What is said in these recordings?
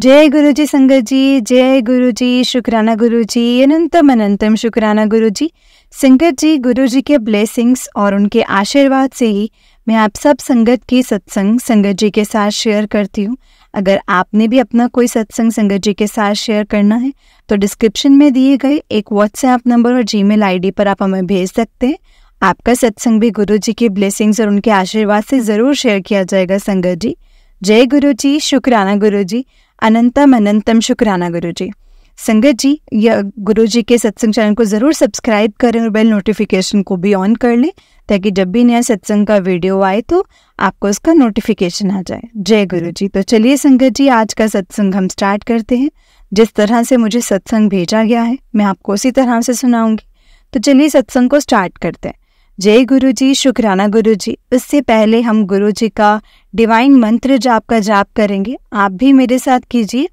जय गुरु जी संगत जी, जय गुरु जी, शुक्राना गुरु जी, अनंतम अनंतम शुक्राना गुरु जी। संगत जी, गुरु जी के ब्लेसिंग्स और उनके आशीर्वाद से ही मैं आप सब संगत की सत्संग संगत जी के साथ शेयर करती हूँ। अगर आपने भी अपना कोई सत्संग संगत जी के साथ शेयर करना है तो डिस्क्रिप्शन में दिए गए एक व्हाट्सएप नंबर और जीमेल आईडी पर आप हमें भेज सकते हैं। आपका सत्संग भी गुरु जी के ब्लेसिंग्स और उनके आशीर्वाद से ज़रूर शेयर किया जाएगा। संगत जी, जय गुरु जी, शुक्राना गुरु जी, अनंतम अनंतम शुक्राना गुरु जी। संगत जी, यह गुरु जी के सत्संग चैनल को ज़रूर सब्सक्राइब करें और बेल नोटिफिकेशन को भी ऑन कर लें ताकि जब भी नया सत्संग का वीडियो आए तो आपको उसका नोटिफिकेशन आ जाए। जय गुरु जी। तो चलिए संगत जी, आज का सत्संग हम स्टार्ट करते हैं। जिस तरह से मुझे सत्संग भेजा गया है मैं आपको उसी तरह से सुनाऊंगी। तो चलिए सत्संग को स्टार्ट करते हैं। जय गुरु जी, शुक्राना गुरु जी। उससे पहले हम गुरु जी का डिवाइन मंत्र जाप का जाप करेंगे। आप भी मेरे साथ कीजिए।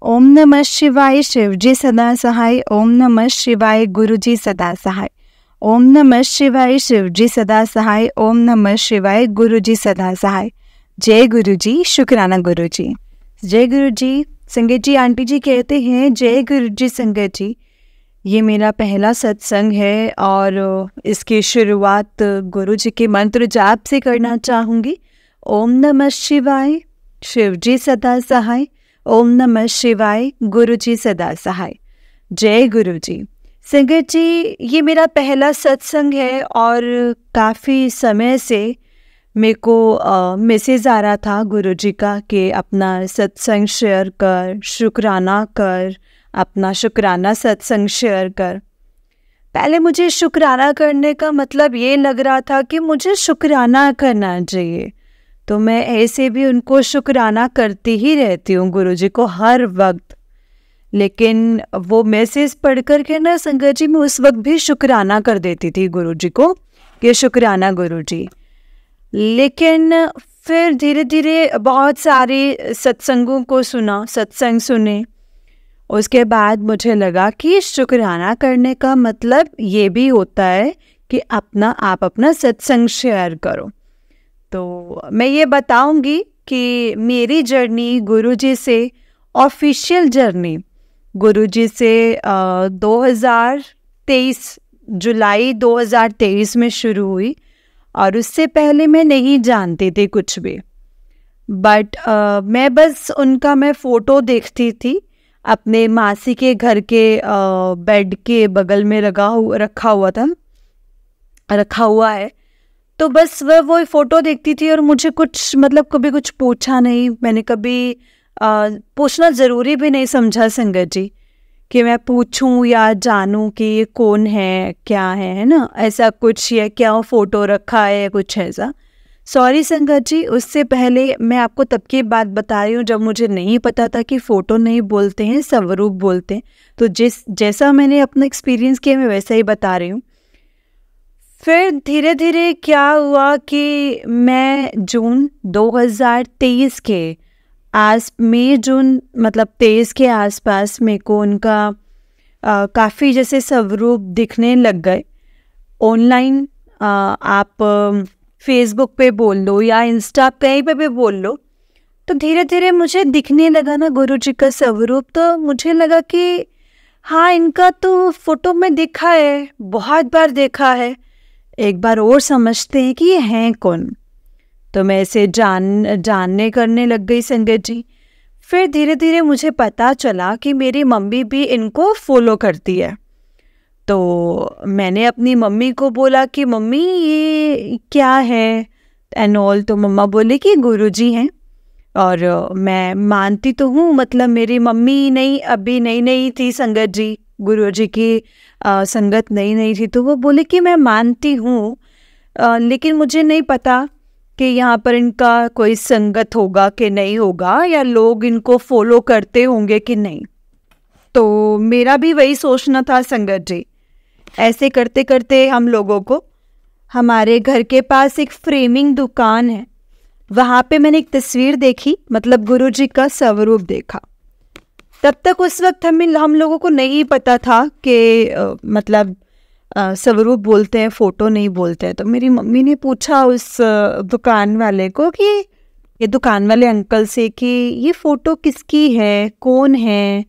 ओम नमः शिवाय, शिव जी सदा सहाय। ओम नमः शिवाय, गुरु जी सदा सहाय। ओम नमः शिवाय, शिव जी सदा सहाय। ओम नमः शिवाय, गुरु जी सदा सहाय। जय गुरु जी, शुक्राना गुरु जी। जय गुरु जी। संगत जी, आंटी जी कहते हैं जय गुरु जी। संगत जी, ये मेरा पहला सत्संग है और इसकी शुरुआत गुरु जी के मंत्र जाप से करना चाहूँगी। ओम नमः शिवाय, शिव जी सदा सहाय। ओम नमः शिवाय, गुरु जी सदा सहाय। जय गुरु जी। संगत जी, ये मेरा पहला सत्संग है और काफ़ी समय से मेरे को मैसेज आ रहा था गुरु जी का कि अपना सत्संग शेयर कर, शुक्राना कर, अपना शुक्राना सत्संग शेयर कर। पहले मुझे शुक्राना करने का मतलब ये लग रहा था कि मुझे शुक्राना करना चाहिए, तो मैं ऐसे भी उनको शुक्राना करती ही रहती हूँ गुरु जी को हर वक्त। लेकिन वो मैसेज पढ़ कर के ना संगत जी, मैं उस वक्त भी शुक्राना कर देती थी गुरु जी को कि शुक्राना गुरु जी। लेकिन फिर धीरे धीरे बहुत सारे सत्संगों को सुना, सत्संग सुने। उसके बाद मुझे लगा कि शुक्राना करने का मतलब ये भी होता है कि आप अपना सत्संग शेयर करो। तो मैं ये बताऊंगी कि मेरी जर्नी गुरुजी से, ऑफिशियल जर्नी गुरुजी से 2023 जुलाई 2023 में शुरू हुई और उससे पहले मैं नहीं जानती थी कुछ भी। बट मैं बस मैं फ़ोटो देखती थी अपने मासी के घर के बेड के बगल में रखा हुआ है। तो बस वो फ़ोटो देखती थी और मुझे कुछ कभी कुछ पूछा नहीं। मैंने कभी पूछना ज़रूरी भी नहीं समझा संगत जी कि मैं पूछूं या जानूं कि ये कौन है, क्या है ना, ऐसा कुछ, या क्या फ़ोटो रखा है, कुछ ऐसा। सॉरी संगत जी, उससे पहले मैं आपको तब की बात बता रही हूँ जब मुझे नहीं पता था कि फ़ोटो नहीं बोलते हैं, स्वरूप बोलते हैं। तो जैसा मैंने अपना एक्सपीरियंस किया मैं वैसा ही बता रही हूँ। फिर धीरे धीरे क्या हुआ कि मैं जून 2023 के मई जून 23 के आसपास मेरे को उनका काफ़ी जैसे स्वरूप दिखने लग गए ऑनलाइन। आप फेसबुक पे बोल लो या इंस्टा कहीं पे भी बोल लो, तो धीरे धीरे मुझे दिखने लगा ना गुरु जी का स्वरूप। तो मुझे लगा कि हाँ, इनका तो फोटो में देखा है, बहुत बार देखा है, एक बार और समझते हैं कि ये हैं कौन। तो मैं ऐसे जानने करने लग गई संगत जी। फिर धीरे धीरे मुझे पता चला कि मेरी मम्मी भी इनको फॉलो करती है। तो मैंने अपनी मम्मी को बोला कि मम्मी ये क्या है एंड ऑल। तो मम्मा बोले कि गुरुजी हैं। और मैं मानती तो हूँ, मेरी मम्मी अभी नई थी संगत जी, गुरुजी की संगत नई थी, तो वो बोले कि मैं मानती हूँ, लेकिन मुझे नहीं पता कि यहाँ पर इनका कोई संगत होगा कि नहीं होगा, या लोग इनको फॉलो करते होंगे कि नहीं। तो मेरा भी वही सोचना था संगत जी। ऐसे करते करते हम लोगों को, हमारे घर के पास एक फ्रेमिंग दुकान है, वहाँ पे मैंने एक तस्वीर देखी, गुरुजी का स्वरूप देखा। तब तक उस वक्त हम लोगों को नहीं पता था कि स्वरूप बोलते हैं, फ़ोटो नहीं बोलते हैं। तो मेरी मम्मी ने पूछा उस दुकान वाले को कि ये दुकान वाले अंकल से कि ये फ़ोटो किसकी है, कौन है।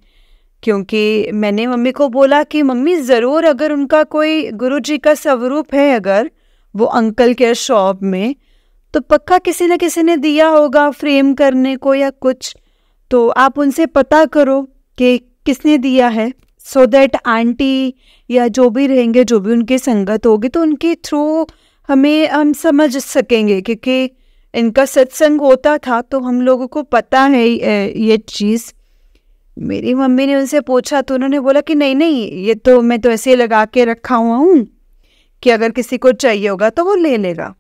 क्योंकि मैंने मम्मी को बोला कि मम्मी ज़रूर अगर उनका कोई गुरुजी का स्वरूप है अगर वो अंकल के शॉप में, तो पक्का किसी न किसी ने दिया होगा फ्रेम करने को या कुछ। तो आप उनसे पता करो कि किसने दिया है, सो दैट आंटी या जो भी रहेंगे, जो भी उनकी संगत होगी, तो उनके थ्रू हम समझ सकेंगे। क्योंकि इनका सत्संग होता था तो हम लोगों को पता है ये चीज़। मेरी मम्मी ने उनसे पूछा तो उन्होंने बोला कि नहीं नहीं, ये तो मैं तो ऐसे लगा के रखा हुआ हूँ कि अगर किसी को चाहिए होगा तो वो ले लेगा।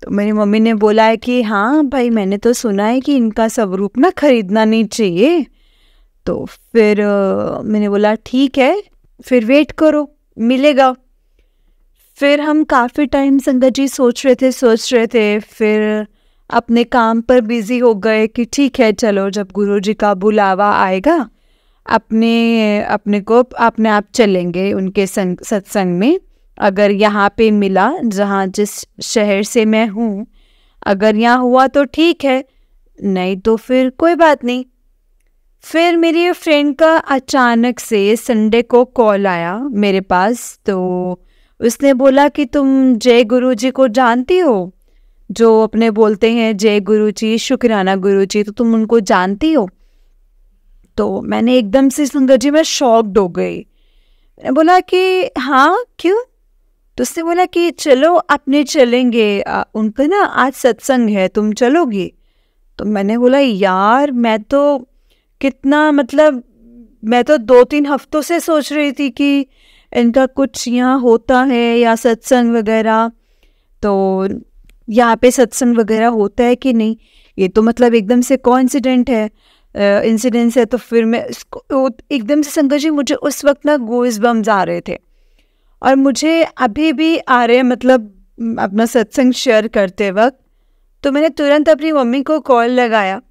तो मेरी मम्मी ने बोला है कि हाँ भाई, मैंने तो सुना है कि इनका स्वरूप ना खरीदना नहीं चाहिए। तो फिर मैंने बोला ठीक है, फिर वेट करो, मिलेगा। फिर हम काफ़ी टाइम संगत जी सोच रहे थे, फिर अपने काम पर बिज़ी हो गए कि ठीक है चलो, जब गुरुजी का बुलावा आएगा अपने आप चलेंगे उनके सत्संग में। अगर यहाँ पे मिला, जहाँ जिस शहर से मैं हूँ, अगर यहाँ हुआ तो ठीक है, नहीं तो फिर कोई बात नहीं। फिर मेरी फ्रेंड का अचानक से संडे को कॉल आया मेरे पास। तो उसने बोला कि तुम जय गुरु जी को जानती हो, जो अपने बोलते हैं जय गुरु जी, शुक्राना गुरु जी, तो तुम उनको जानती हो? तो मैंने एकदम से संगत जी में शॉक्ड हो गई। मैंने बोला कि हाँ क्यों? तो उसने बोला कि चलो अपने चलेंगे, उनका ना आज सत्संग है, तुम चलोगी? तो मैंने बोला यार मैं तो मैं तो 2-3 हफ्तों से सोच रही थी कि इनका कुछ यहाँ होता है या सत्संग वगैरह, तो यहाँ पे सत्संग वगैरह होता है कि नहीं। ये तो एकदम से कोइंसिडेंट है, इंसिडेंस है। तो फिर मैं इसको एकदम से संगत जी, मुझे उस वक्त ना गूज़ बम्स आ रहे थे और मुझे अभी भी आ रहे हैं, अपना सत्संग शेयर करते वक्त। तो मैंने तुरंत अपनी मम्मी को कॉल लगाया।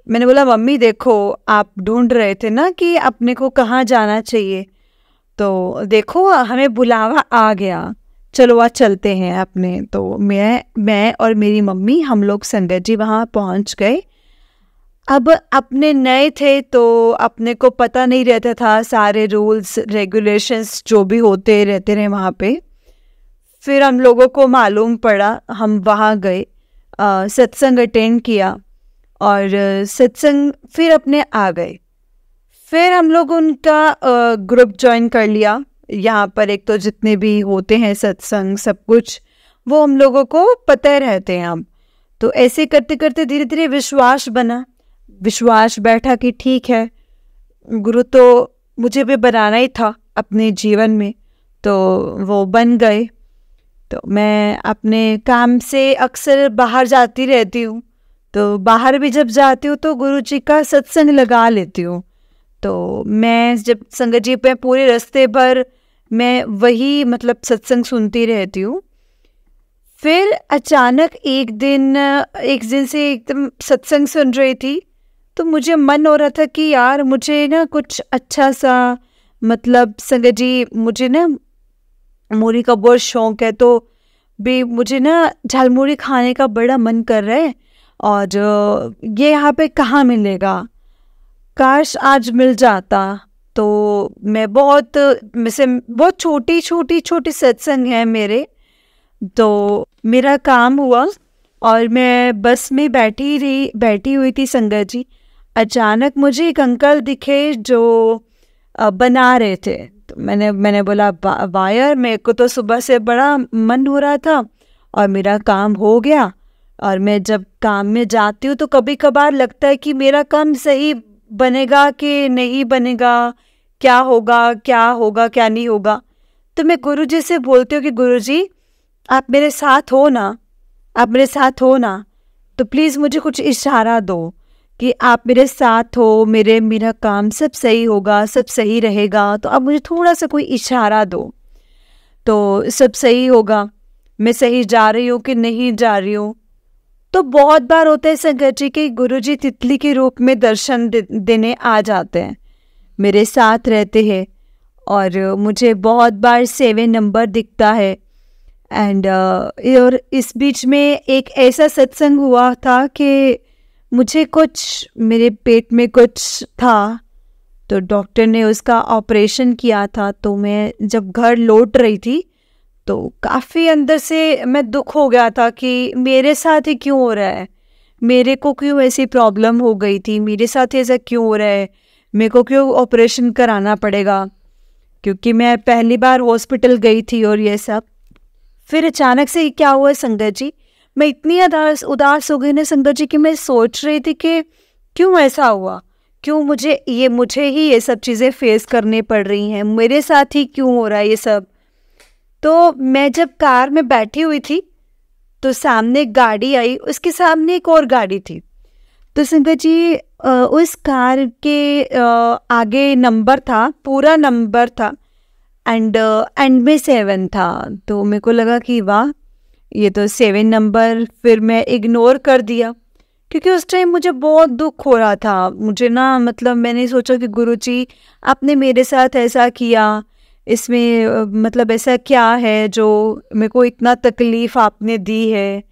मैंने बोला मम्मी देखो, आप ढूंढ रहे थे ना कि अपने को कहाँ जाना चाहिए, तो देखो हमें बुलावा आ गया, चलो आज चलते हैं अपने। तो मैं और मेरी मम्मी, हम लोग संगत जी वहाँ पहुँच गए। अब अपने नए थे तो अपने को पता नहीं रहता था सारे रूल्स रेगुलेशंस जो भी होते रहते रहे वहाँ पे। फिर हम लोगों को मालूम पड़ा, हम वहाँ गए, सत्संग अटेंड किया और सत्संग फिर अपने आ गए। फिर हम लोग उनका ग्रुप ज्वाइन कर लिया। यहाँ पर एक तो जितने भी होते हैं सत्संग सब कुछ वो हम लोगों को पता रहते हैं हम। तो ऐसे करते करते धीरे धीरे विश्वास बैठा कि ठीक है, गुरु तो मुझे भी बनाना ही था अपने जीवन में, तो वो बन गए। तो मैं अपने काम से अक्सर बाहर जाती रहती हूँ, तो बाहर भी जब जाती हूँ तो गुरु जी का सत्संग लगा लेती हूँ। तो मैं जब संगत जी पे पूरे रास्ते भर मैं वही सत्संग सुनती रहती हूँ। फिर अचानक एक दिन से एकदम सत्संग सुन रही थी, तो मुझे मन हो रहा था कि यार मुझे ना कुछ अच्छा सा, संगत जी मुझे ना मूढ़ी का बहुत शौक है, तो भी मुझे ना झालमुड़ी खाने का बड़ा मन कर रहा है और ये यहाँ पे कहाँ मिलेगा, काश आज मिल जाता। तो मैं बहुत छोटी सत्संग है मेरे। तो मेरा काम हुआ और मैं बस में बैठी हुई थी संगत जी। अचानक मुझे एक अंकल दिखे जो बना रहे थे। तो मैंने बोला वायर, मेरे को तो सुबह से बड़ा मन हो रहा था और मेरा काम हो गया। और मैं जब काम में जाती हूँ तो कभी कभार लगता है कि मेरा काम सही बनेगा कि नहीं बनेगा, क्या होगा क्या नहीं होगा। तो मैं गुरुजी से बोलती हूँ कि गुरुजी आप मेरे साथ हो ना, तो प्लीज़ मुझे कुछ इशारा दो कि आप मेरे साथ हो, मेरा काम सब सही होगा, सब सही रहेगा। तो आप मुझे थोड़ा सा कोई इशारा दो तो सब सही होगा, मैं सही जा रही हूँ कि नहीं जा रही हूँ। तो बहुत बार होता है संगत जी कि गुरुजी तितली के रूप में दर्शन देने आ जाते हैं, मेरे साथ रहते हैं और मुझे बहुत बार 7 नंबर दिखता है। एंड और इस बीच में एक ऐसा सत्संग हुआ था कि मुझे कुछ, मेरे पेट में कुछ था, तो डॉक्टर ने उसका ऑपरेशन किया था। तो मैं जब घर लौट रही थी तो काफ़ी अंदर से मैं दुख हो गया था कि मेरे साथ ही क्यों हो रहा है, मेरे को क्यों ऐसी प्रॉब्लम हो गई थी, मेरे साथ ऐसा क्यों हो रहा है, मेरे को क्यों ऑपरेशन कराना पड़ेगा, क्योंकि मैं पहली बार हॉस्पिटल गई थी और ये सब। फिर अचानक से क्या हुआ संगत जी, मैं इतनी उदास हो गई ना संगत जी कि मैं सोच रही थी कि क्यों ऐसा हुआ, क्यों मुझे ही ये सब चीज़ें फेस करनी पड़ रही हैं, मेरे साथ ही क्यों हो रहा है ये सब। तो मैं जब कार में बैठी हुई थी तो सामने एक गाड़ी आई, उसके सामने एक और गाड़ी थी। तो संगत जी उस कार के आगे नंबर था, पूरा नंबर था, एंड में 7 था। तो मेरे को लगा कि वाह, ये तो 7 नंबर। फिर मैं इग्नोर कर दिया क्योंकि उस टाइम मुझे बहुत दुख हो रहा था। मुझे ना, मतलब मैंने सोचा कि गुरुजी आपने मेरे साथ ऐसा किया, इसमें मतलब ऐसा क्या है जो मेरे को इतना तकलीफ़ आपने दी है,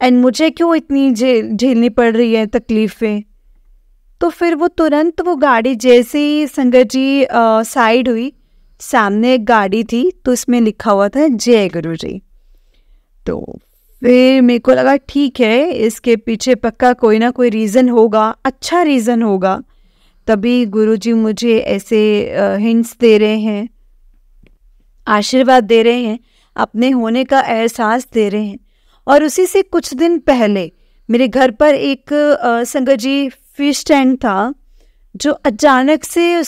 एंड मुझे क्यों इतनी झेलनी पड़ रही है तकलीफ़ें। तो फिर वो तुरंत वो गाड़ी जैसे ही संगत जी साइड हुई, सामने एक गाड़ी थी तो उसमें लिखा हुआ था जय गुरु जी। तो फिर मेरे को लगा ठीक है, इसके पीछे पक्का कोई ना कोई रीज़न होगा, अच्छा रीज़न होगा, तभी गुरुजी मुझे ऐसे हिंट्स दे रहे हैं, आशीर्वाद दे रहे हैं, अपने होने का एहसास दे रहे हैं। और उसी से कुछ दिन पहले मेरे घर पर एक संगत जी फिश टैंक था जो अचानक से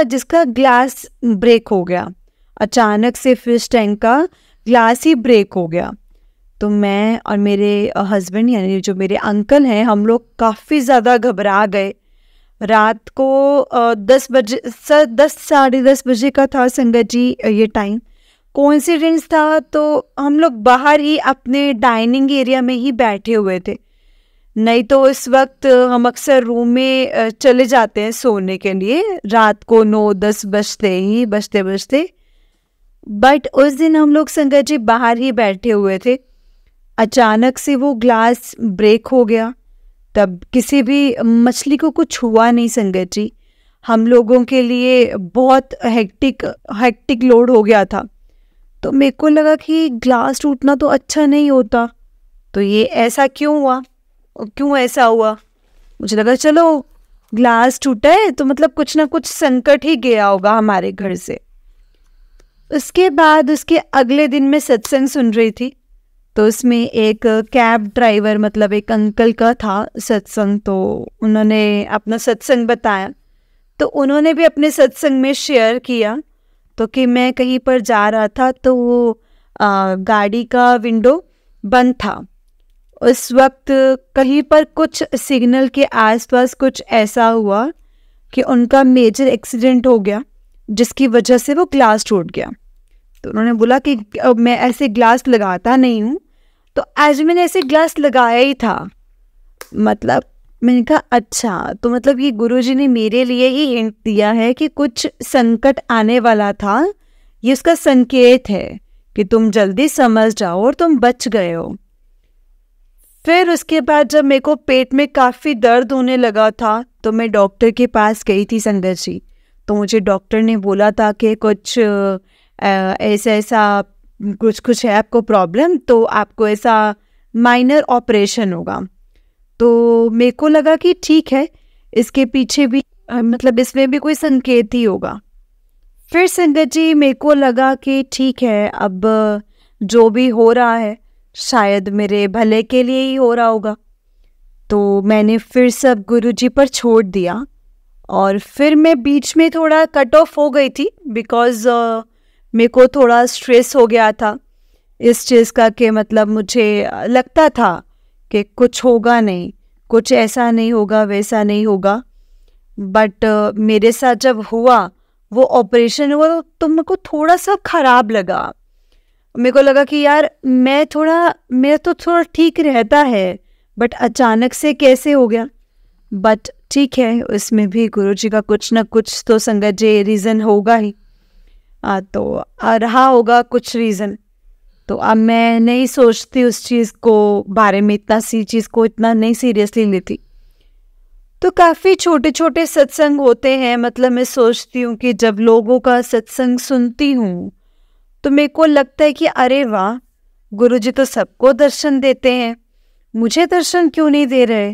जिसका ग्लास ब्रेक हो गया। अचानक से फिश टैंक का ग्लास ही ब्रेक हो गया। तो मैं और मेरे हस्बैंड यानी जो मेरे अंकल हैं, हम लोग काफ़ी ज़्यादा घबरा गए। रात को 10 बजे 10 साढ़े 10 बजे का था संगत जी ये टाइम। कोइंसिडेंस था तो हम लोग बाहर ही अपने डाइनिंग एरिया में ही बैठे हुए थे, नहीं तो इस वक्त हम अक्सर रूम में चले जाते हैं सोने के लिए, रात को 9-10 बजते। बट उस दिन हम लोग संगत जी बाहर ही बैठे हुए थे। अचानक से वो ग्लास ब्रेक हो गया। तब किसी भी मछली को कुछ हुआ नहीं संगत जी। हम लोगों के लिए बहुत हेक्टिक लोड हो गया था। तो मेरे को लगा कि ग्लास टूटना तो अच्छा नहीं होता, तो ये ऐसा क्यों हुआ, क्यों ऐसा हुआ। मुझे लगा चलो ग्लास टूटा है तो मतलब कुछ ना कुछ संकट ही गया होगा हमारे घर से। उसके बाद उसके अगले दिन मैं सत्संग सुन रही थी, तो उसमें एक कैब ड्राइवर मतलब एक अंकल का था सत्संग, तो उन्होंने अपना सत्संग बताया। तो उन्होंने भी अपने सत्संग में शेयर किया तो कि मैं कहीं पर जा रहा था तो वो गाड़ी का विंडो बंद था। उस वक्त कहीं पर कुछ सिग्नल के आसपास कुछ ऐसा हुआ कि उनका मेजर एक्सीडेंट हो गया, जिसकी वजह से वो ग्लास टूट गया। तो उन्होंने बोला कि मैं ऐसे ग्लास लगाता नहीं हूँ, तो आज मैंने ऐसे ग्लास लगाया ही था। मतलब मैंने कहा अच्छा, तो मतलब ये गुरुजी ने मेरे लिए ही हिंट दिया है कि कुछ संकट आने वाला था, ये उसका संकेत है कि तुम जल्दी समझ जाओ और तुम बच गए हो। फिर उसके बाद जब मेरे को पेट में काफ़ी दर्द होने लगा था तो मैं डॉक्टर के पास गई थी संगत जी। तो मुझे डॉक्टर ने बोला था कि कुछ ऐसा कुछ है आपको प्रॉब्लम, तो आपको ऐसा माइनर ऑपरेशन होगा। तो मेरे को लगा कि ठीक है, इसके पीछे भी मतलब इसमें भी कोई संकेत ही होगा। फिर संगत जी मेरे को लगा कि ठीक है, अब जो भी हो रहा है शायद मेरे भले के लिए ही हो रहा होगा। तो मैंने फिर सब गुरुजी पर छोड़ दिया और फिर मैं बीच में थोड़ा कट ऑफ हो गई थी बिकॉज़ मेरे को थोड़ा स्ट्रेस हो गया था इस चीज़ का कि मतलब मुझे लगता था कि कुछ होगा नहीं, कुछ ऐसा नहीं होगा, वैसा नहीं होगा। बट मेरे साथ जब हुआ वो ऑपरेशन हुआ तो मेरे को थोड़ा सा ख़राब लगा। मेरे को लगा कि यार मेरा तो थोड़ा ठीक रहता है, बट अचानक से कैसे हो गया। बट ठीक है, उसमें भी गुरुजी का कुछ ना कुछ तो संगत जी रीज़न होगा ही। तो रहा होगा कुछ रीज़न। तो अब मैं नहीं सोचती उस चीज़ को बारे में, इतना सी चीज़ को इतना नहीं सीरियसली लेती। तो काफ़ी छोटे छोटे सत्संग होते हैं, मतलब मैं सोचती हूँ कि जब लोगों का सत्संग सुनती हूँ तो मेरे को लगता है कि अरे वाह, गुरुजी तो सबको दर्शन देते हैं, मुझे दर्शन क्यों नहीं दे रहे।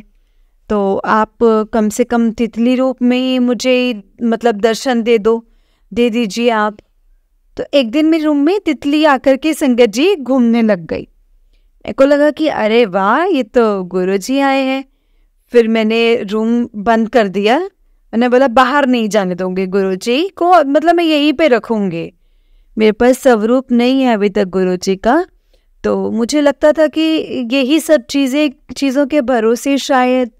तो आप कम से कम तितली रूप में ही मुझे मतलब दर्शन दे दीजिए आप। तो एक दिन मेरे रूम में तितली आकर के संगत जी घूमने लग गई। मेरे को लगा कि अरे वाह, ये तो गुरुजी आए हैं। फिर मैंने रूम बंद कर दिया। मैंने बोला बाहर नहीं जाने दूंगी गुरुजी को, मतलब मैं यहीं पे रखूंगी। मेरे पास स्वरूप नहीं है अभी तक गुरुजी का। तो मुझे लगता था कि यही सब चीज़ों के भरोसे शायद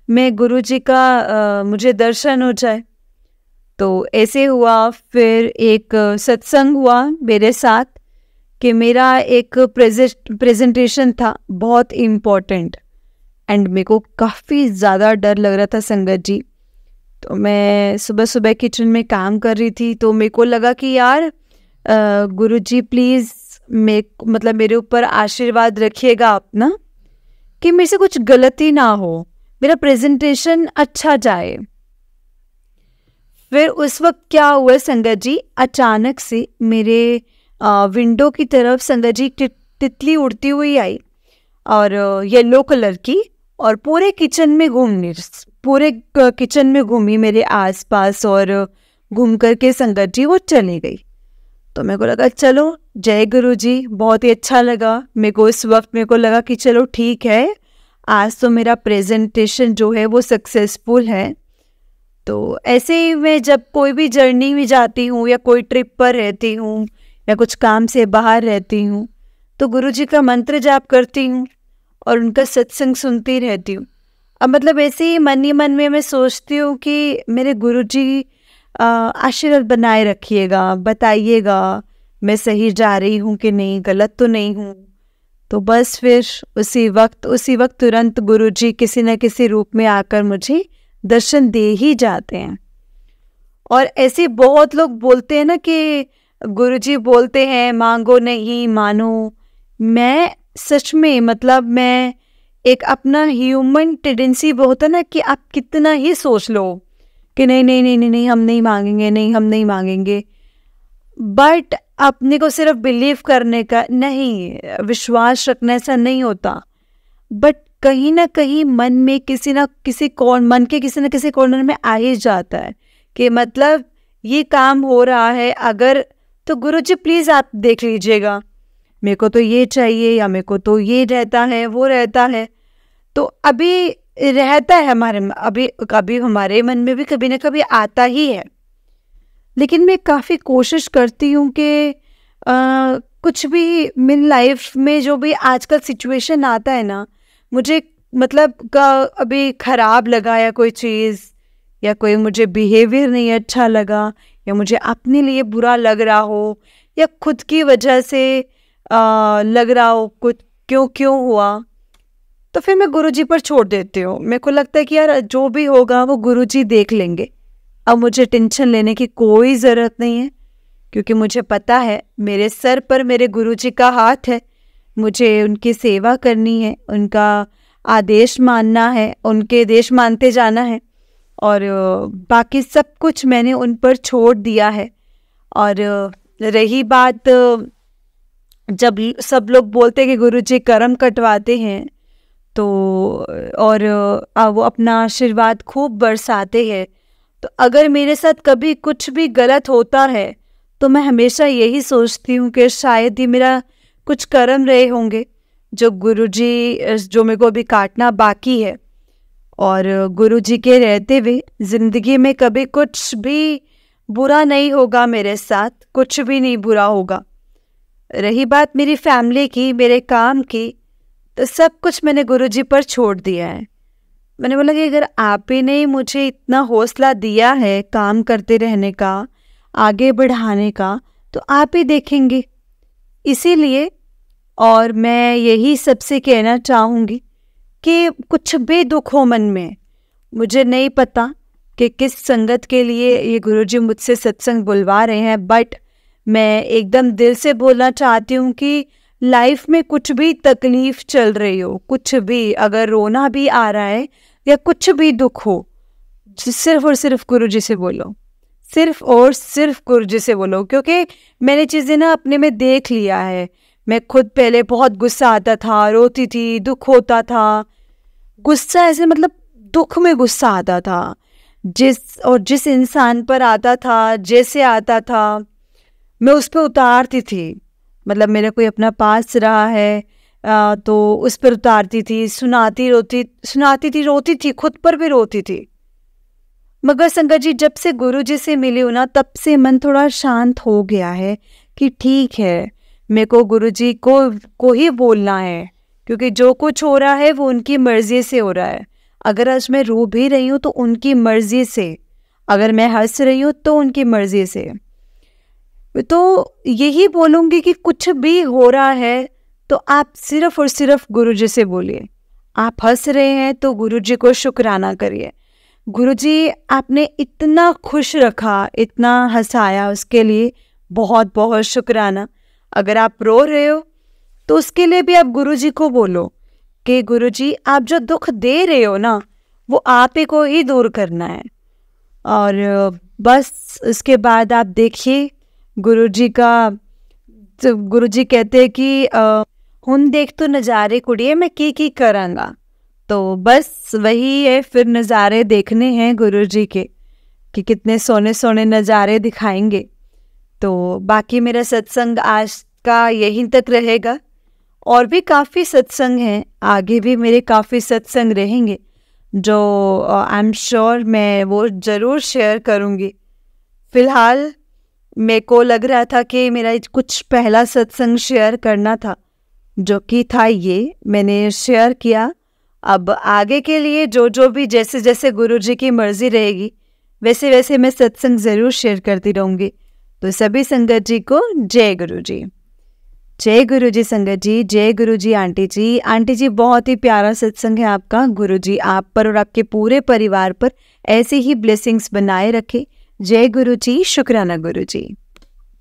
मैं गुरुजी का मुझे दर्शन हो जाए। तो ऐसे हुआ। फिर एक सत्संग हुआ मेरे साथ कि मेरा एक प्रेजेंटेशन था बहुत इम्पोर्टेंट, एंड मेरे को काफ़ी ज़्यादा डर लग रहा था संगत जी। तो मैं सुबह सुबह किचन में काम कर रही थी, तो मेरे को लगा कि यार गुरुजी प्लीज़ मतलब मेरे ऊपर आशीर्वाद रखिएगा अपना, कि मेरे से कुछ गलती ना हो, मेरा प्रेजेंटेशन अच्छा जाए। फिर उस वक्त क्या हुआ संगत जी, अचानक से मेरे विंडो की तरफ संगत जी तितली उड़ती हुई आई, और येलो कलर की, और पूरे किचन में घूमी मेरे आसपास, और घूम करके संगत जी वो चली गई। तो मेरे को लगा चलो जय गुरु जी, बहुत ही अच्छा लगा मेरे को। इस वक्त मेरे को लगा कि चलो ठीक है, आज तो मेरा प्रेजेंटेशन जो है वो सक्सेसफुल है। तो ऐसे ही मैं जब कोई भी जर्नी में जाती हूँ या कोई ट्रिप पर रहती हूँ या कुछ काम से बाहर रहती हूँ, तो गुरुजी का मंत्र जाप करती हूँ और उनका सत्संग सुनती रहती हूँ। अब मतलब ऐसे ही मन ही मन में मैं सोचती हूँ कि मेरे गुरुजी आशीर्वाद बनाए रखिएगा, बताइएगा मैं सही जा रही हूँ कि नहीं, गलत तो नहीं हूँ। तो बस फिर उसी वक्त तुरंत गुरुजी किसी न किसी रूप में आकर मुझे दर्शन दे ही जाते हैं। और ऐसे बहुत लोग बोलते हैं ना कि गुरुजी बोलते हैं मांगो नहीं मानो। मैं सच में मतलब मैं एक अपना ह्यूमन टेंडेंसी वो होता है ना कि आप कितना ही सोच लो कि नहीं नहीं नहीं नहीं नहीं हम नहीं मांगेंगे, नहीं हम नहीं मांगेंगे, बट अपने को सिर्फ बिलीव करने का नहीं, विश्वास रखना ऐसा नहीं होता। बट कहीं ना कहीं मन में मन के किसी न किसी कॉर्नर में आ ही जाता है कि मतलब ये काम हो रहा है अगर, तो गुरुजी प्लीज़ आप देख लीजिएगा, मेरे को तो ये चाहिए या मेरे को तो ये रहता है वो रहता है। तो अभी रहता है हमारे, अभी कभी हमारे मन में भी कभी ना कभी आता ही है। लेकिन मैं काफ़ी कोशिश करती हूँ कि कुछ भी मेरी लाइफ में जो भी आजकल सिचुएशन आता है ना, मुझे मतलब अभी ख़राब लगा या कोई चीज़ या कोई मुझे बिहेवियर नहीं अच्छा लगा या मुझे अपने लिए बुरा लग रहा हो या खुद की वजह से लग रहा हो कुछ क्यों हुआ, तो फिर मैं गुरुजी पर छोड़ देती हूँ। मेरे को लगता है कि यार जो भी होगा वो गुरुजी देख लेंगे, अब मुझे टेंशन लेने की कोई ज़रूरत नहीं है, क्योंकि मुझे पता है मेरे सर पर मेरे गुरुजी का हाथ है। मुझे उनकी सेवा करनी है, उनका आदेश मानना है, उनके देश मानते जाना है, और बाकी सब कुछ मैंने उन पर छोड़ दिया है। और रही बात, जब सब लोग बोलते हैं कि गुरुजी कर्म कटवाते हैं, तो और वो अपना आशीर्वाद खूब बरसाते हैं, तो अगर मेरे साथ कभी कुछ भी गलत होता है तो मैं हमेशा यही सोचती हूँ कि शायद ही मेरा कुछ कर्म रहे होंगे जो मेरे को अभी काटना बाकी है। और गुरुजी के रहते हुए ज़िंदगी में कभी कुछ भी बुरा नहीं होगा, मेरे साथ कुछ भी नहीं बुरा होगा। रही बात मेरी फैमिली की, मेरे काम की, तो सब कुछ मैंने गुरुजी पर छोड़ दिया है। मैंने बोला कि अगर आप ही ने मुझे इतना हौसला दिया है काम करते रहने का, आगे बढ़ाने का, तो आप ही देखेंगे। इसीलिए और मैं यही सबसे कहना चाहूँगी कि कुछ भी दुख हो मन में, मुझे नहीं पता कि किस संगत के लिए ये गुरुजी मुझसे सत्संग बुलवा रहे हैं, बट मैं एकदम दिल से बोलना चाहती हूँ कि लाइफ में कुछ भी तकलीफ चल रही हो, कुछ भी, अगर रोना भी आ रहा है या कुछ भी दुख हो, सिर्फ और सिर्फ गुरुजी से बोलो, सिर्फ और सिर्फ गुरुजी से बोलो। क्योंकि मैंने चीज़ें ना अपने में देख लिया है। मैं खुद पहले बहुत गुस्सा आता था, रोती थी, दुख होता था। गुस्सा ऐसे मतलब दुख में गुस्सा आता था, जिस इंसान पर आता था, जैसे आता था, मैं उस पर उतारती थी। मतलब मेरा कोई अपना पास रहा है तो उस पर उतारती थी, सुनाती थी, रोती थी, खुद पर भी रोती थी। मगर संगत जी, जब से गुरुजी से मिली हूँ ना, तब से मन थोड़ा शांत हो गया है कि ठीक है, मेरे को गुरुजी को ही बोलना है, क्योंकि जो कुछ हो रहा है वो उनकी मर्जी से हो रहा है। अगर आज मैं रो भी रही हूँ तो उनकी मर्जी से, अगर मैं हंस रही हूँ तो उनकी मर्जी से। तो यही बोलूँगी कि कुछ भी हो रहा है तो आप सिर्फ और सिर्फ गुरुजी से बोलिए। आप हंस रहे हैं तो गुरुजी को शुक्राना करिए। गुरुजी आपने इतना खुश रखा, इतना हंसाया, उसके लिए बहुत बहुत शुक्राना। अगर आप रो रहे हो तो उसके लिए भी आप गुरुजी को बोलो कि गुरुजी, आप जो दुख दे रहे हो ना, वो आप ही को ही दूर करना है। और बस उसके बाद आप देखिए गुरुजी का, तो गुरुजी कहते हैं कि हुन देख तो नज़ारे कुड़िए मैं की करांगा। तो बस वही है, फिर नज़ारे देखने हैं गुरुजी के कि कितने सोने सोने नज़ारे दिखाएंगे। तो बाकी मेरा सत्संग आज का यहीं तक रहेगा, और भी काफ़ी सत्संग हैं, आगे भी मेरे काफ़ी सत्संग रहेंगे जो आई एम श्योर मैं वो ज़रूर शेयर करूँगी। फ़िलहाल मेरे को लग रहा था कि मेरा कुछ पहला सत्संग शेयर करना था, जो कि था ये, मैंने शेयर किया। अब आगे के लिए जो भी जैसे जैसे गुरुजी की मर्ज़ी रहेगी वैसे वैसे मैं सत्संग ज़रूर शेयर करती रहूँगी। तो सभी संगत जी को जय गुरुजी। जय गुरुजी संगत जी, जय गुरुजी आंटी जी। आंटी जी, बहुत ही प्यारा सत्संग है आपका। गुरुजी आप पर और आपके पूरे परिवार पर ऐसे ही ब्लेसिंग्स बनाए रखे। जय गुरुजी, शुक्राना गुरुजी।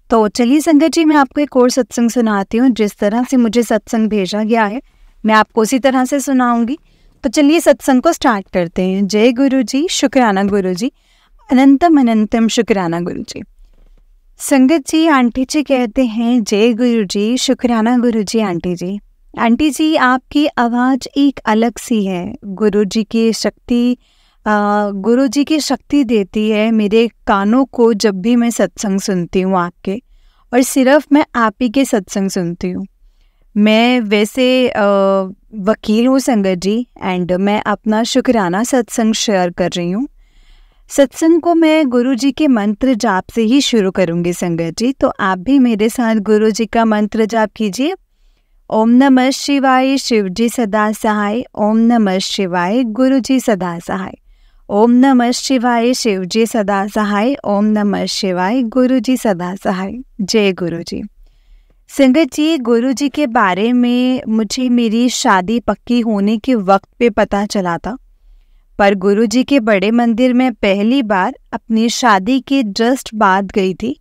तो चलिए संगत जी, मैं आपको एक और सत्संग सुनाती हूँ। जिस तरह से मुझे सत्संग भेजा गया है मैं आपको उसी तरह से सुनाऊंगी। तो चलिए सत्संग को स्टार्ट करते हैं। जय गुरुजी, शुक्राना गुरुजी, अनंतम अनंतम शुक्राना गुरुजी। संगत जी, आंटी जी कहते हैं जय गुरुजी, शुक्राना गुरुजी। आंटी जी आपकी आवाज़ एक अलग सी है। गुरुजी की शक्ति देती है मेरे कानों को जब भी मैं सत्संग सुनती हूँ आपके, और सिर्फ मैं आप ही के सत्संग सुनती हूँ। मैं वैसे वकील हूँ संगत जी, एंड मैं अपना शुक्राना सत्संग शेयर कर रही हूँ। सत्संग को मैं गुरुजी के मंत्र जाप से ही शुरू करूँगी संगत जी। तो आप भी मेरे साथ गुरुजी का मंत्र जाप कीजिए। ओम नमः शिवाय, शिवजी सदा सहाय। ओम नमः शिवाय, गुरुजी सदा सहाय। ओम नमः शिवाय, शिवजी सदा सहाय। ओम नमः शिवाय, गुरुजी सदा सहाय। जय गुरुजी। संगत जी, गुरुजी के बारे में मुझे मेरी शादी पक्की होने के वक्त पे पता चला था, पर गुरुजी के बड़े मंदिर में पहली बार अपनी शादी के जस्ट बाद गई थी।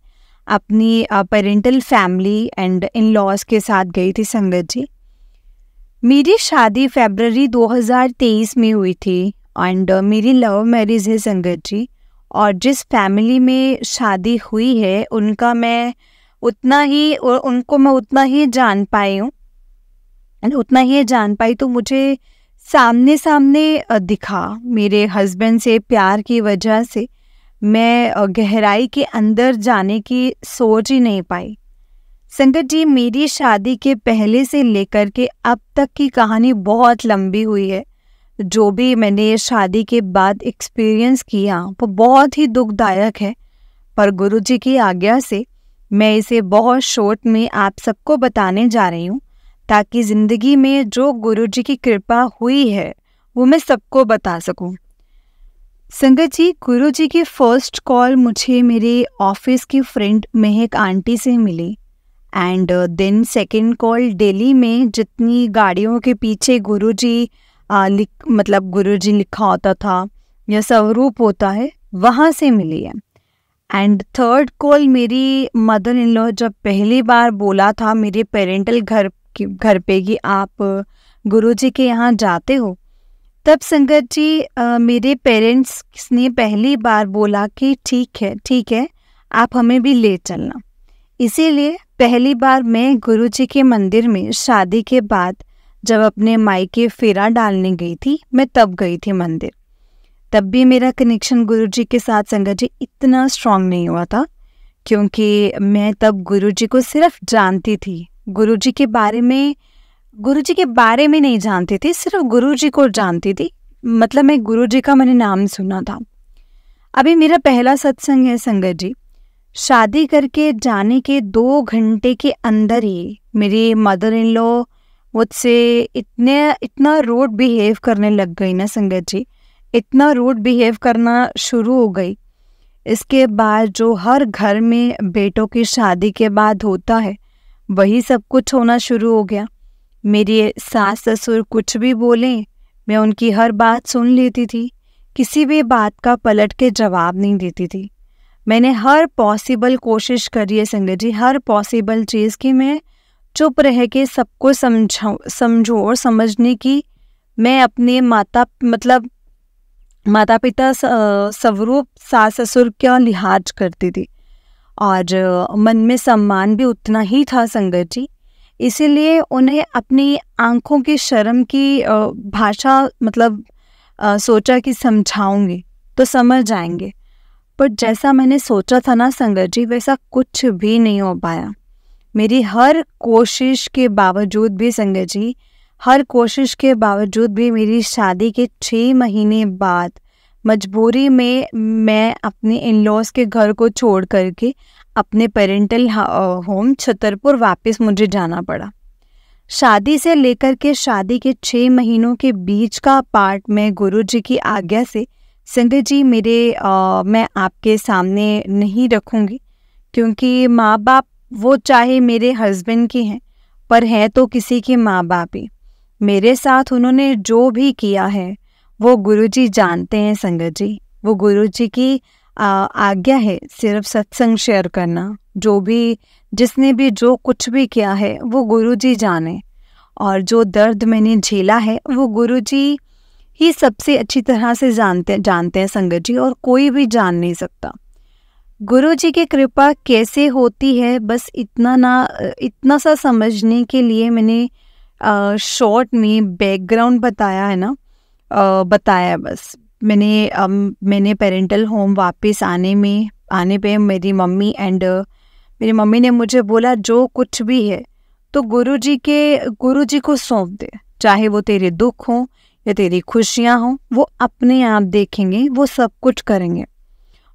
अपनी parental family and in laws के साथ गई थी संगत जी। मेरी शादी फरवरी 2023 में हुई थी, एंड मेरी लव मैरिज है संगत जी। और जिस फैमिली में शादी हुई है उनको मैं उतना ही जान पाई हूँ, उतना ही जान पाई तो मुझे सामने दिखा। मेरे हस्बैंड से प्यार की वजह से मैं गहराई के अंदर जाने की सोच ही नहीं पाई। संगत जी, मेरी शादी के पहले से लेकर के अब तक की कहानी बहुत लंबी हुई है। जो भी मैंने शादी के बाद एक्सपीरियंस किया वो बहुत ही दुखदायक है, पर गुरुजी की आज्ञा से मैं इसे बहुत शॉर्ट में आप सबको बताने जा रही हूँ, ताकि ज़िंदगी में जो गुरुजी की कृपा हुई है वो मैं सबको बता सकूं। संगत जी, गुरुजी की फर्स्ट कॉल मुझे मेरे ऑफिस की फ्रेंड महक आंटी से मिली, and then second call Delhi में जितनी गाड़ियों के पीछे गुरुजी गुरुजी लिखा होता था या स्वरूप होता है, वहाँ से मिली है। एंड थर्ड कॉल मेरी मदर इन लॉ जब पहली बार बोला था मेरे पेरेंटल घर कि घर पे कि आप गुरुजी के यहाँ जाते हो, तब संगत जी मेरे पेरेंट्स ने पहली बार बोला कि ठीक है, आप हमें भी ले चलना। इसीलिए पहली बार मैं गुरुजी के मंदिर में शादी के बाद जब अपने मायके फेरा डालने गई थी, मैं तब गई थी मंदिर। तब भी मेरा कनेक्शन गुरुजी के साथ संगत जी इतना स्ट्रांग नहीं हुआ था, क्योंकि मैं तब गुरुजी को सिर्फ जानती थी। गुरुजी के बारे में नहीं जानती थी, सिर्फ गुरुजी को जानती थी। मतलब मैं गुरुजी का मैंने नाम सुना था। अभी मेरा पहला सत्संग है संगत जी। शादी करके जाने के 2 घंटे के अंदर ही मेरी मदर इन लॉ मुझसे इतना रूड बिहेव करने लग गई ना संगत जी, इतना रूड बिहेव करना शुरू हो गई। इसके बाद जो हर घर में बेटों की शादी के बाद होता है, वही सब कुछ होना शुरू हो गया। मेरे सास ससुर कुछ भी बोलें, मैं उनकी हर बात सुन लेती थी, किसी भी बात का पलट के जवाब नहीं देती थी। मैंने हर पॉसिबल कोशिश करी है संगत जी, हर पॉसिबल चीज़ की मैं चुप रह के सबको समझो और समझने की मैं अपने माता पिता स्वरूप सास ससुर का लिहाज करती थी, और मन में सम्मान भी उतना ही था संगत जी। इसीलिए उन्हें अपनी आंखों की शर्म की भाषा सोचा कि समझाऊंगी तो समझ जाएंगे, पर जैसा मैंने सोचा था ना संगत जी, वैसा कुछ भी नहीं हो पाया। मेरी हर कोशिश के बावजूद भी संगत जी, मेरी शादी के 6 महीने बाद मजबूरी में मैं अपने इन लॉज के घर को छोड़ करके अपने पेरेंटल होम छतरपुर वापस मुझे जाना पड़ा। शादी से लेकर के शादी के 6 महीनों के बीच का पार्ट मैं गुरुजी की आज्ञा से संगत जी मैं आपके सामने नहीं रखूँगी, क्योंकि माँ बाप वो चाहे मेरे हस्बैंड की हैं, पर हैं तो किसी के माँ बाप ही। मेरे साथ उन्होंने जो भी किया है वो गुरुजी जानते हैं संगत जी। वो गुरुजी की आज्ञा है सिर्फ सत्संग शेयर करना। जिसने भी जो कुछ भी किया है वो गुरुजी जाने, और जो दर्द मैंने झेला है वो गुरुजी ही सबसे अच्छी तरह से जानते हैं संगत जी, और कोई भी जान नहीं सकता। गुरुजी की कृपा कैसे होती है, बस इतना सा समझने के लिए मैंने शॉर्ट में बैकग्राउंड बताया है ना, बताया बस। मैंने पेरेंटल होम वापस आने पे मेरी मम्मी ने मुझे बोला, जो कुछ भी है तो गुरुजी को सौंप दे, चाहे वो तेरे दुख हो या तेरी खुशियाँ हो, वो अपने आप देखेंगे, वो सब कुछ करेंगे।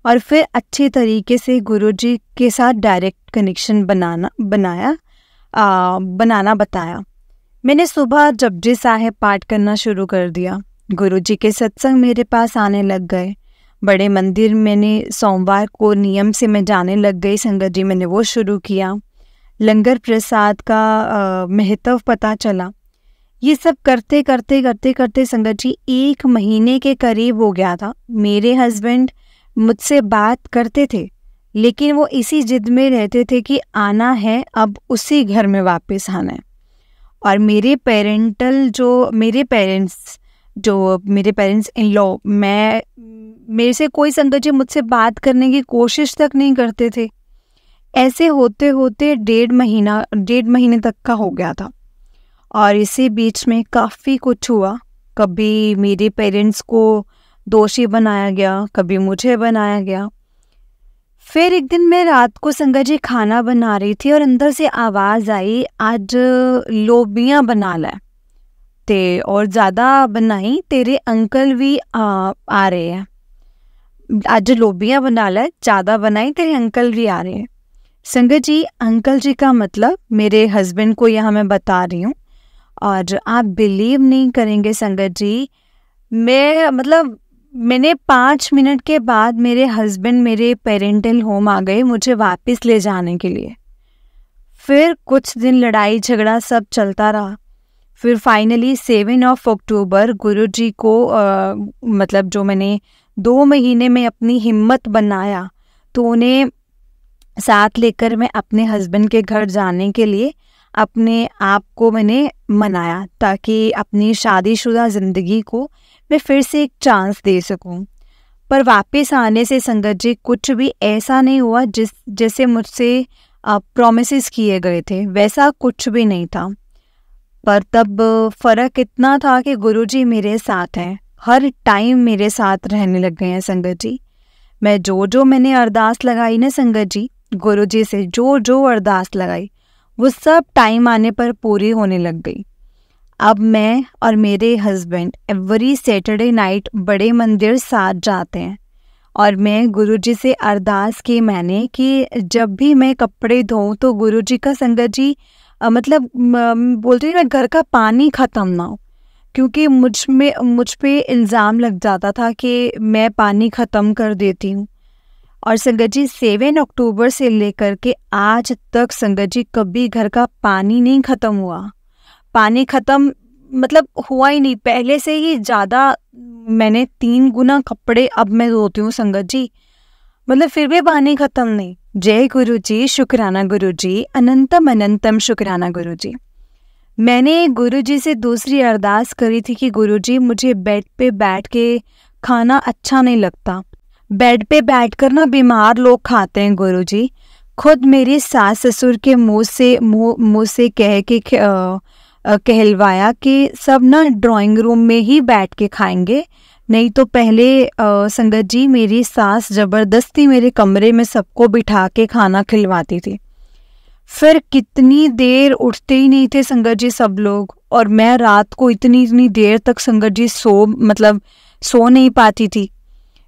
और फिर अच्छे तरीके से गुरुजी के साथ डायरेक्ट कनेक्शन बनाना बताया। मैंने सुबह जपजी साहिब पाठ करना शुरू कर दिया। गुरुजी के सत्संग मेरे पास आने लग गए। बड़े मंदिर मैंने सोमवार को नियम से मैं जाने लग गई संगत जी, मैंने वो शुरू किया। लंगर प्रसाद का महत्व पता चला। ये सब करते संगत जी 1 महीने के करीब हो गया था। मेरे हस्बैंड मुझसे बात करते थे, लेकिन वो इसी जिद में रहते थे कि आना है, अब उसी घर में वापस आना है। और मेरे पेरेंट्स इन लॉ मेरे से कोई संगत जी मुझसे बात करने की कोशिश तक नहीं करते थे। ऐसे होते होते 1.5 महीने तक का हो गया था। और इसी बीच में काफ़ी कुछ हुआ। कभी मेरे पेरेंट्स को दोषी बनाया गया, कभी मुझे बनाया गया। फिर एक दिन मैं रात को संगत जी खाना बना रही थी और अंदर से आवाज़ आई, आज लोबियाँ बना ला ते और ज़्यादा बनाई, तेरे अंकल भी आ रहे हैं। आज लोबियाँ बना ला, ज़्यादा बनाई, तेरे अंकल भी आ रहे हैं। संगत जी अंकल जी का मतलब मेरे हस्बैंड को यहाँ मैं बता रही हूँ। और आप बिलीव नहीं करेंगे संगत जी, मैंने 5 मिनट के बाद मेरे हस्बैंड मेरे पेरेंटल होम आ गए मुझे वापस ले जाने के लिए। फिर कुछ दिन लड़ाई झगड़ा सब चलता रहा। फिर फाइनली 7 अक्टूबर गुरुजी को जो मैंने 2 महीने में अपनी हिम्मत बनाया, तो उन्हें साथ लेकर मैं अपने हस्बैंड के घर जाने के लिए अपने आप को मैंने मनाया ताकि अपनी शादीशुदा ज़िंदगी को मैं फिर से एक चांस दे सकूं। पर वापस आने से संगत जी कुछ भी ऐसा नहीं हुआ जैसे मुझसे प्रॉमिसेस किए गए थे, वैसा कुछ भी नहीं था। पर तब फ़र्क इतना था कि गुरुजी मेरे साथ हैं, हर टाइम मेरे साथ रहने लग गए हैं संगत जी। मैं जो मैंने अरदास लगाई ना संगत जी, गुरुजी से जो अरदास लगाई वो सब टाइम आने पर पूरी होने लग गई। अब मैं और मेरे हस्बैंड एवरी सैटरडे नाइट बड़े मंदिर साथ जाते हैं। और मैं गुरुजी से अरदास की मैंने कि जब भी मैं कपड़े धोऊं तो गुरुजी का संगत जी मतलब बोलते हैं ना, घर का पानी ख़त्म ना हो, क्योंकि मुझ पे इल्ज़ाम लग जाता था कि मैं पानी ख़त्म कर देती हूँ। और संगत जी 7 अक्टूबर से लेकर के आज तक संगत जी कभी घर का पानी नहीं ख़त्म हुआ। पानी ख़त्म मतलब हुआ ही नहीं, पहले से ही ज़्यादा मैंने 3 गुना कपड़े अब मैं धोती हूँ संगत जी, मतलब फिर भी पानी ख़त्म नहीं। जय गुरु जी, शुक्राना गुरु जी, अनंतम अनंतम शुक्राना गुरु जी। मैंने गुरु जी से दूसरी अरदास करी थी कि गुरु जी मुझे बेड पे बैठ के खाना अच्छा नहीं लगता। बेड पे बैठकर ना बीमार लोग खाते हैं गुरु जी। खुद मेरे सास ससुर के मुंह से कह के कहलवाया कि सब ना ड्राइंग रूम में ही बैठ के खाएंगे, नहीं तो पहले संगत जी मेरी सास ज़बरदस्ती मेरे कमरे में सबको बिठा के खाना खिलवाती थी। फिर कितनी देर उठते ही नहीं थे संगत जी सब लोग, और मैं रात को इतनी देर तक संगत जी सो नहीं पाती थी।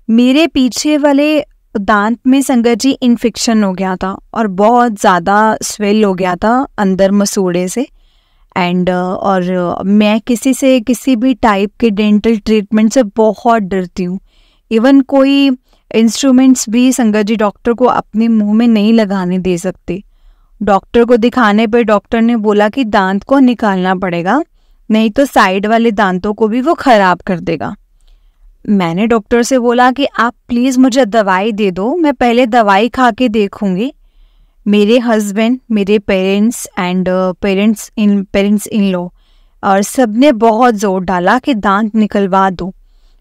मेरे पीछे वाले दांत में संगत जी इन्फेक्शन हो गया था और बहुत ज़्यादा स्वेल हो गया था अंदर मसूड़े से। और मैं किसी भी टाइप के डेंटल ट्रीटमेंट से बहुत डरती हूँ। इवन कोई इंस्ट्रूमेंट्स भी संगत जी डॉक्टर को अपने मुंह में नहीं लगाने दे सकते। डॉक्टर को दिखाने पर डॉक्टर ने बोला कि दांत को निकालना पड़ेगा, नहीं तो साइड वाले दांतों को भी वो ख़राब कर देगा। मैंने डॉक्टर से बोला कि आप प्लीज़ मुझे दवाई दे दो, मैं पहले दवाई खा के देखूँगी। मेरे हस्बैंड, मेरे parents and parents in law और सब ने बहुत ज़ोर डाला कि दांत निकलवा दो,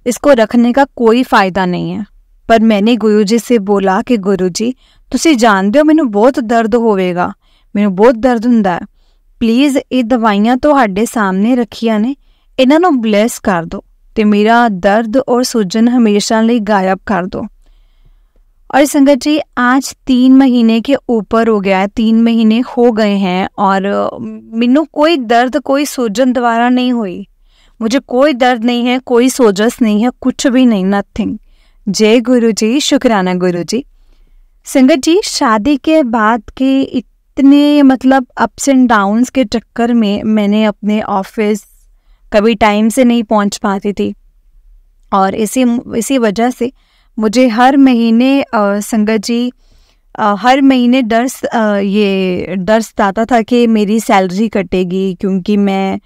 इसको रखने का कोई फ़ायदा नहीं है। पर मैंने गुरुजी से बोला कि गुरुजी तुसी जानते हो मैनू बहुत दर्द होवेगा, मैनू बहुत दर्द हुंदा है, प्लीज़ ये दवाइयाँ तुहाडे सामने रखिया ने, इन्हां नूं ब्लैस कर दो ते मेरा दर्द और सूजन हमेशा लिए गायब कर दो। और संगत जी आज 3 महीने के ऊपर हो गया है, 3 महीने हो गए हैं और मैनू कोई दर्द कोई सूजन दोबारा नहीं हुई। मुझे कोई दर्द नहीं है, कोई सोजस नहीं है, कुछ भी नहीं, नथिंग। जय गुरु जी, शुक्राना गुरु जी। संगत जी शादी के बाद के इतने मतलब अप्स एंड डाउन्स के चक्कर में मैंने अपने ऑफिस कभी टाइम से नहीं पहुंच पाती थी और इसी वजह से मुझे हर महीने संगत जी हर महीने डर सताता था कि मेरी सैलरी कटेगी, क्योंकि मैं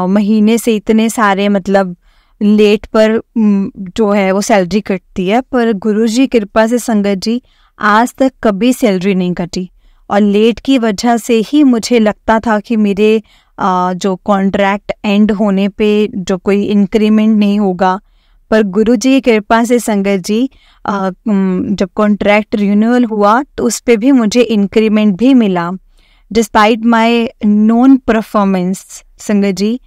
महीने से इतने सारे मतलब लेट पर जो है वो सैलरी कटती है। पर गुरुजी की कृपा से संगत जी आज तक कभी सैलरी नहीं कटी और लेट की वजह से ही मुझे लगता था कि मेरे जो कॉन्ट्रैक्ट एंड होने पे जो कोई इंक्रीमेंट नहीं होगा। पर गुरुजी की कृपा से संगत जी जब कॉन्ट्रैक्ट रिन्यूअल हुआ तो उस पे भी मुझे इंक्रीमेंट भी मिला डिस्पाइट माय नॉन परफॉर्मेंस संगत जी।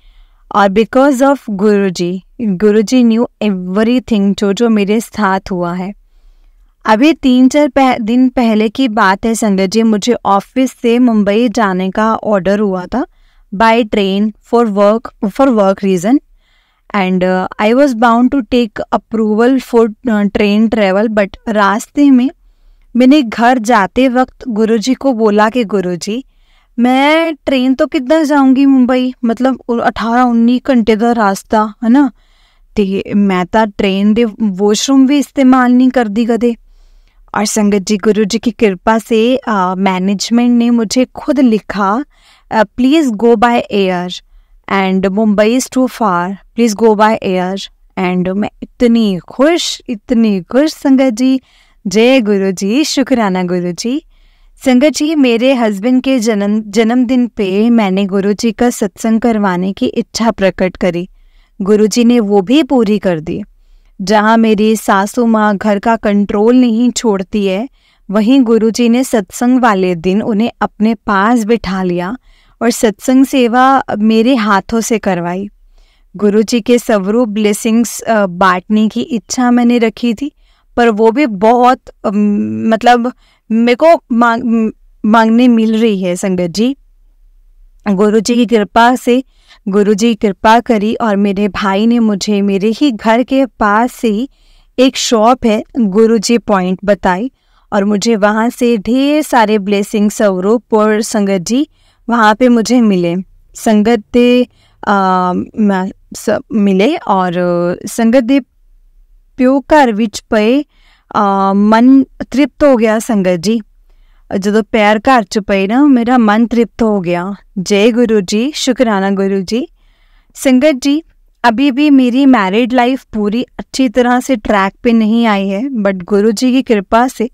और because of Guruji new everything जो मेरे साथ हुआ है। अभी 3-4 दिन पहले की बात है संगत जी, मुझे ऑफिस से मुंबई जाने का ऑर्डर हुआ था by train for work reason and I was bound to take approval for train travel. But रास्ते में मैंने घर जाते वक्त गुरुजी को बोला कि गुरुजी मैं ट्रेन तो किधर जाऊंगी मुंबई, मतलब 18-19 घंटे का रास्ता है ना, तो मैं तो ट्रेन दे वॉशरूम भी इस्तेमाल नहीं करती कदे। और संगत जी गुरुजी की कृपा से मैनेजमेंट ने मुझे खुद लिखा please go by air and Mumbai is too far, please go by air. And मैं इतनी खुश संगत जी। जय गुरु जी, शुक्राना गुरु जी। संगत जी, मेरे हस्बैंड के जन्मदिन पे मैंने गुरुजी का सत्संग करवाने की इच्छा प्रकट करी। गुरुजी ने वो भी पूरी कर दी। जहाँ मेरी सासू माँ घर का कंट्रोल नहीं छोड़ती है, वहीं गुरुजी ने सत्संग वाले दिन उन्हें अपने पास बिठा लिया और सत्संग सेवा मेरे हाथों से करवाई। गुरुजी के स्वरूप ब्लेसिंग्स बांटने की इच्छा मैंने रखी थी, पर वो भी बहुत मतलब मेरे को मांगने मिल रही है। संगत जी, गुरुजी की कृपा से गुरुजी कृपा करी और मेरे भाई ने मुझे मेरे ही घर के पास से ही एक शॉप है गुरुजी पॉइंट बताई और मुझे वहाँ से ढेर सारे ब्लेसिंग स्वरूप और संगत जी वहाँ पे मुझे मिले। संगत दे मिले और संगत दे प्यो घर विच पे मन तृप्त हो गया। संगत जी, ਜਦੋਂ पैर घर च पे ना मेरा मन तृप्त हो गया। जय गुरु जी, शुक्राना गुरु जी। संगत जी, अभी भी मेरी मैरिड लाइफ पूरी अच्छी तरह से ट्रैक पे नहीं आई है, बट गुरु जी की कृपा से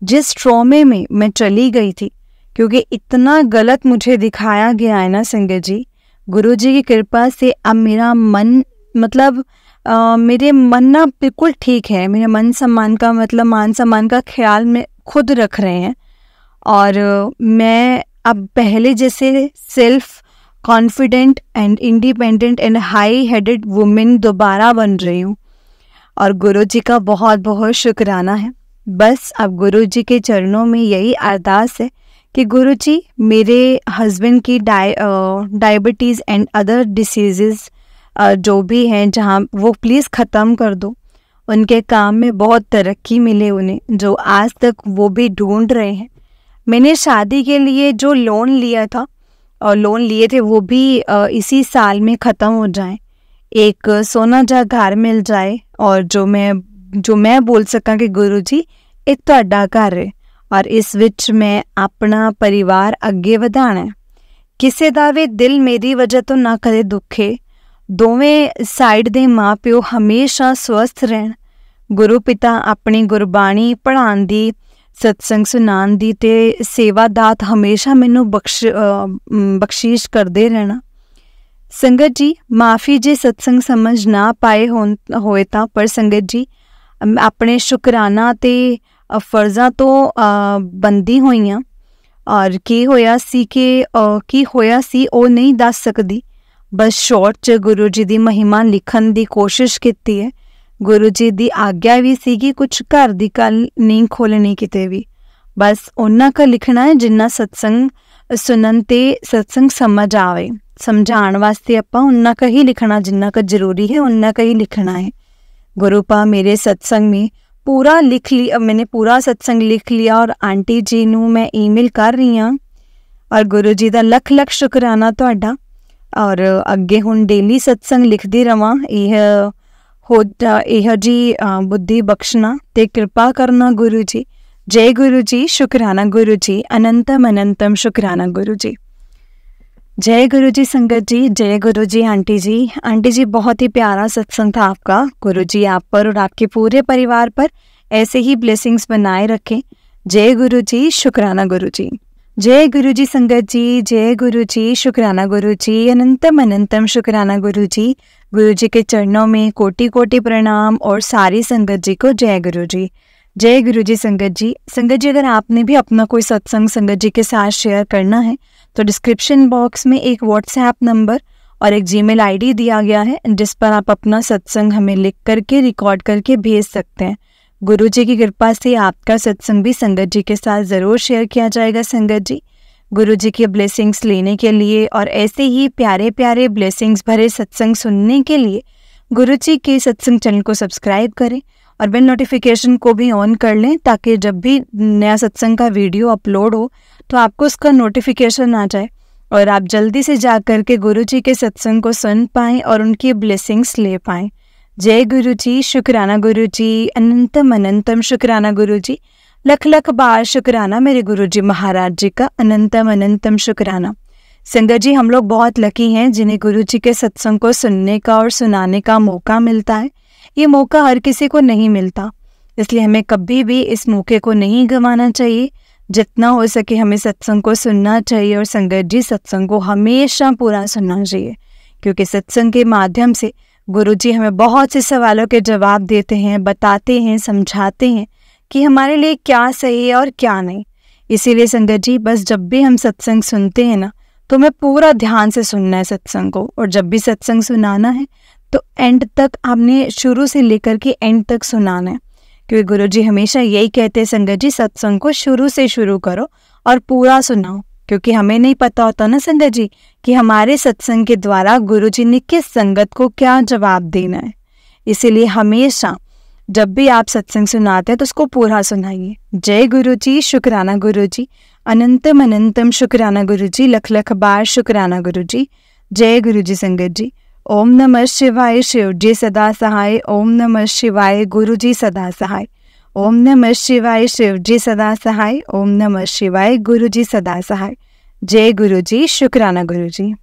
जिस ट्रॉमे में मैं चली गई थी, क्योंकि इतना गलत मुझे दिखाया गया है ना संगत जी, गुरु जी की कृपा से अब मेरा मन मतलब मेरे मन ना बिल्कुल ठीक है। मेरे मन सम्मान का मतलब मान सम्मान का ख्याल में खुद रख रहे हैं और मैं अब पहले जैसे self confident and independent and high headed women दोबारा बन रही हूँ और गुरु जी का बहुत बहुत शुक्राना है। बस अब गुरु जी के चरणों में यही अरदास है कि गुरु जी मेरे हस्बैंड की डायबिटीज़ एंड अदर डिसीज़ जो भी हैं जहाँ वो प्लीज़ ख़त्म कर दो। उनके काम में बहुत तरक्की मिले उन्हें, जो आज तक वो भी ढूंढ रहे हैं। मैंने शादी के लिए जो लोन लिया था और लोन लिए थे वो भी इसी साल में ख़त्म हो जाए, एक सोना जा घर मिल जाए और जो मैं बोल सका कि गुरु जी ये तुहाडा घर है और इस विच मैं अपना परिवार अगे वधाना है। किसी दा भी दिल मेरी वजह तो ना कदे दुखे। दोवें साइड दे माँ प्यो हमेशा स्वस्थ रहन। गुरु पिता अपनी गुरबाणी पढ़ाउण दी, सत्संग सुनाउण दी ते सेवा दात हमेशा मैनू बख्शीश करते रहना। संगत जी, माफ़ी जे सत्संग समझ ना पाए होए तां, पर संगत जी अपने शुकराना ते फर्जा तो बंदी होईयां और की होया सी ओ नहीं दस सकदी। बस शॉर्ट च गुरु जी दी महिमा लिखण दी कोशिश कीती है। गुरु जी दी आग्या भी सीगी कुछ घर दी गल नहीं खोलनी किते भी, बस उन्ना का लिखना है जिन्ना सत्संग सुनन ते सत्संग समझ आवे। समझाण वास्ते आपां उन्ना का ही लिखना, जिन्ना का जरूरी है उन्ना का ही लिखना है। गुरु पा मेरे सत्संग में पूरा लिख लिया, मैंने पूरा सत्संग लिख लिया और आंटी जी नू मैं ईमेल कर रही हाँ और गुरु जी दा लख लख शुकराना तुहाडा और अगे हुण डेली सत्संग लिखदी रवां। यह जी बुद्धि बख्शना ते कृपा करना गुरु जी। जय गुरु जी, शुकराना गुरु जी, अनंतम अनंतम शुकराना गुरु जी। जय गुरु जी संगत जी, जय गुरु जी आंटी जी। आंटी जी, बहुत ही प्यारा सत्संग था आपका। गुरु जी आप पर और आपके पूरे परिवार पर ऐसे ही ब्लेसिंग्स बनाए रखें। जय गुरु जी, शुकराना गुरु जी। जय गुरु जी संगत जी, जय गुरु जी, शुकराना गुरु जी, अनंतम अनंतम शुकराना गुरु जी। गुरु जी के चरणों में कोटि कोटि प्रणाम और सारी संगत जी को जय गुरु जी। जय गुरु जी संगत जी। संगत जी, अगर आपने भी अपना कोई सत्संग संगत जी के साथ शेयर करना है तो डिस्क्रिप्शन बॉक्स में एक व्हाट्सएप नंबर और एक जीमेल आईडी दिया गया है, जिस पर आप अपना सत्संग हमें लिख करके रिकॉर्ड करके भेज सकते हैं। गुरु जी की कृपा से आपका सत्संग भी संगत जी के साथ ज़रूर शेयर किया जाएगा। संगत जी, गुरु जी के ब्लेसिंग्स लेने के लिए और ऐसे ही प्यारे प्यारे ब्लेसिंग्स भरे सत्संग सुनने के लिए गुरु जी के सत्संग चैनल को सब्सक्राइब करें और बेल नोटिफिकेशन को भी ऑन कर लें, ताकि जब भी नया सत्संग का वीडियो अपलोड हो तो आपको उसका नोटिफिकेशन आ जाए और आप जल्दी से जा कर के गुरु जी के सत्संग को सुन पाएँ और उनकी ब्लेसिंग्स ले पाएँ। जय गुरु जी, शुकराना गुरु जी, अनंतम अनंतम शुकराना गुरु जी। लख लख बार शुकराना मेरे गुरु जी महाराज जी का, अनंतम अनंतम शुकराना। संगत जी, हम लोग बहुत लकी हैं जिन्हें गुरु जी के सत्संग को सुनने का और सुनाने का मौका मिलता है। ये मौका हर किसी को नहीं मिलता, इसलिए हमें कभी भी इस मौके को नहीं गंवाना चाहिए। जितना हो सके हमें सत्संग को सुनना चाहिए और संगत जी सत्संग को हमेशा पूरा सुनना चाहिए, क्योंकि सत्संग के माध्यम से गुरु जी हमें बहुत से सवालों के जवाब देते हैं, बताते हैं, समझाते हैं कि हमारे लिए क्या सही है और क्या नहीं। इसीलिए संगत जी बस जब भी हम सत्संग सुनते हैं ना, तो हमें पूरा ध्यान से सुनना है सत्संग को, और जब भी सत्संग सुनाना है तो एंड तक आपने शुरू से लेकर के एंड तक सुनाना है, क्योंकि गुरु जी हमेशा यही कहते हैं संगत जी सत्संग को शुरू से शुरू करो और पूरा सुनाओ, क्योंकि हमें नहीं पता होता ना संगत जी कि हमारे सत्संग के द्वारा गुरु जी ने किस संगत को क्या जवाब देना है। इसीलिए हमेशा जब भी आप सत्संग सुनाते हैं तो उसको पूरा सुनाइए। जय गुरु जी, शुक्राना गुरु जी, अनंतम अनंतम शुक्राना गुरु जी, लख लख बार शुक्राना गुरु जी। जय गुरु जी संगत जी। ओम नमः शिवाय, शिव जी सदा सहाय। ओम नमः शिवाय, गुरु जी सदा सहाय। ओम नमः शिवाय, शिव जी सदा सहाय। ओम नमः शिवाय, गुरु जी सदा सहाय। जय गुरु जी, शुक्राना गुरु जी।